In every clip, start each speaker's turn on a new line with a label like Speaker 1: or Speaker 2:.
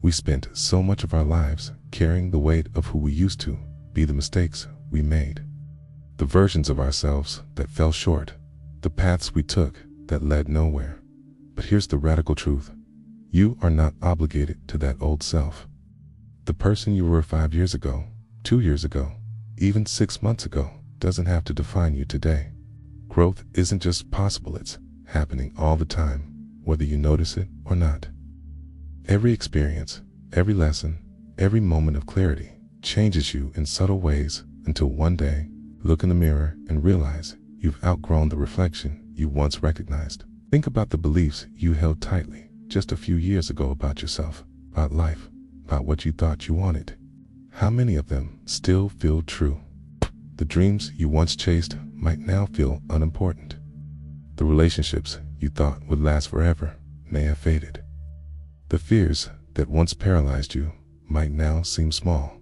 Speaker 1: We spent so much of our lives carrying the weight of who we used to be, the mistakes we made, the versions of ourselves that fell short, the paths we took that led nowhere. But here's the radical truth. You are not obligated to that old self. The person you were 5 years ago, 2 years ago, even 6 months ago doesn't have to define you today. Growth isn't just possible, it's happening all the time, whether you notice it or not. Every experience, every lesson, every moment of clarity changes you in subtle ways until one day, look in the mirror and realize you've outgrown the reflection you once recognized. Think about the beliefs you held tightly just a few years ago about yourself, about life, about what you thought you wanted. How many of them still feel true? The dreams you once chased might now feel unimportant. The relationships you thought would last forever may have faded. The fears that once paralyzed you might now seem small.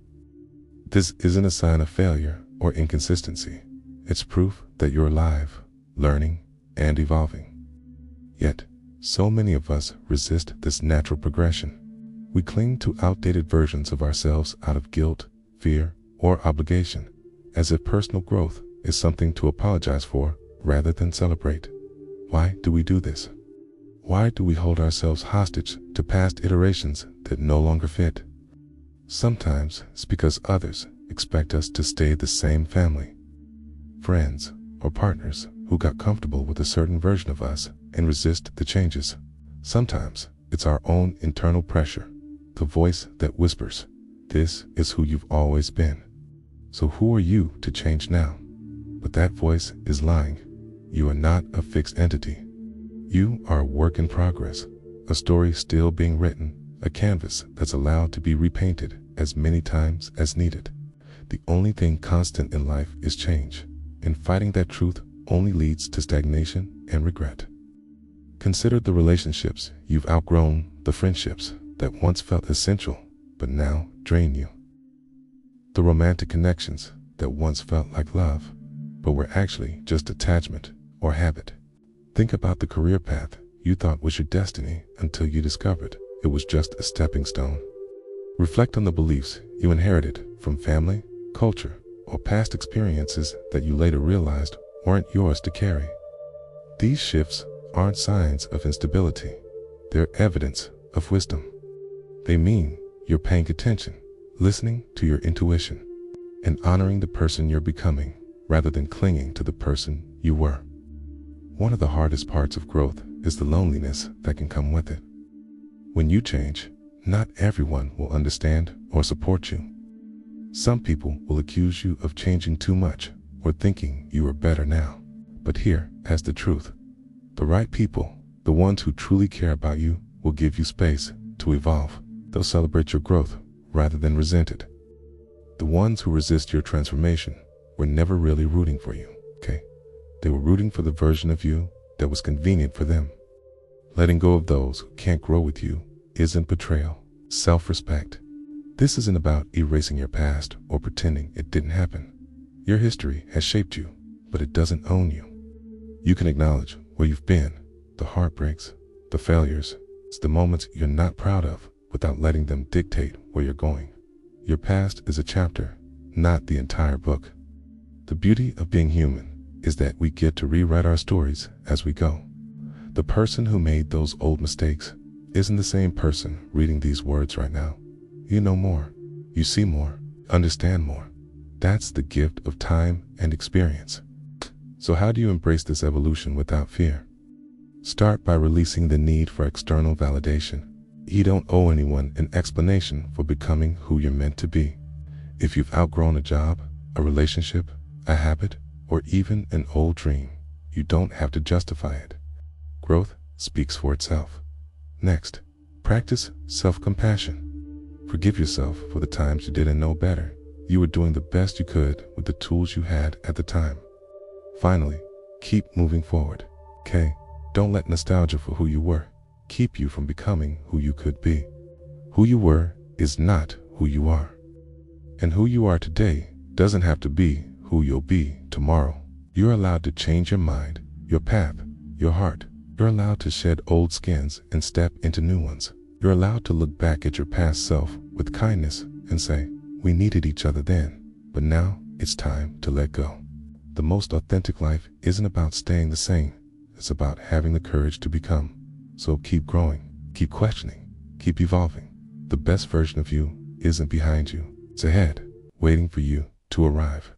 Speaker 1: This isn't a sign of failure or inconsistency. It's proof that you're alive, learning, and evolving. Yet, so many of us resist this natural progression. We cling to outdated versions of ourselves out of guilt, fear, or obligation, as if personal growth is something to apologize for rather than celebrate. Why do we do this? Why do we hold ourselves hostage to past iterations that no longer fit? Sometimes it's because others expect us to stay the same family, friends, or partners who got comfortable with a certain version of us and resist the changes. Sometimes it's our own internal pressure, the voice that whispers, "This is who you've always been. So who are you to change now?" But that voice is lying. You are not a fixed entity. You are a work in progress, a story still being written, a canvas that's allowed to be repainted as many times as needed. The only thing constant in life is change, and fighting that truth only leads to stagnation and regret. Consider the relationships you've outgrown, the friendships that once felt essential but now drain you. The romantic connections that once felt like love, but were actually just attachment or habit. Think about the career path you thought was your destiny until you discovered it was just a stepping stone. Reflect on the beliefs you inherited from family, culture, or past experiences that you later realized weren't yours to carry. These shifts aren't signs of instability. They're evidence of wisdom. They mean you're paying attention, listening to your intuition, and honoring the person you're becoming rather than clinging to the person you were. One of the hardest parts of growth is the loneliness that can come with it. When you change, not everyone will understand or support you. Some people will accuse you of changing too much or thinking you are better now. But here has the truth. The right people, the ones who truly care about you, will give you space to evolve. They'll celebrate your growth rather than resent it. The ones who resist your transformation were never really rooting for you, okay? They were rooting for the version of you that was convenient for them. Letting go of those who can't grow with you isn't betrayal, self-respect. This isn't about erasing your past or pretending it didn't happen. Your history has shaped you, but it doesn't own you. You can acknowledge where you've been, the heartbreaks, the failures, the moments you're not proud of, without letting them dictate where you're going. Your past is a chapter, not the entire book. The beauty of being human is that we get to rewrite our stories as we go. The person who made those old mistakes isn't the same person reading these words right now. You know more, you see more, understand more. That's the gift of time and experience. So how do you embrace this evolution without fear? Start by releasing the need for external validation. You don't owe anyone an explanation for becoming who you're meant to be. If you've outgrown a job, a relationship, a habit, or even an old dream, you don't have to justify it. Growth speaks for itself. Next, practice self-compassion. Forgive yourself for the times you didn't know better. You were doing the best you could with the tools you had at the time. Finally, keep moving forward, okay? Don't let nostalgia for who you were keep you from becoming who you could be. Who you were is not who you are. And who you are today doesn't have to be who you'll be tomorrow. You're allowed to change your mind, your path, your heart. You're allowed to shed old skins and step into new ones. You're allowed to look back at your past self with kindness and say, we needed each other then, but now it's time to let go. The most authentic life isn't about staying the same. It's about having the courage to become. So keep growing, keep questioning, keep evolving. The best version of you isn't behind you. It's ahead, waiting for you to arrive.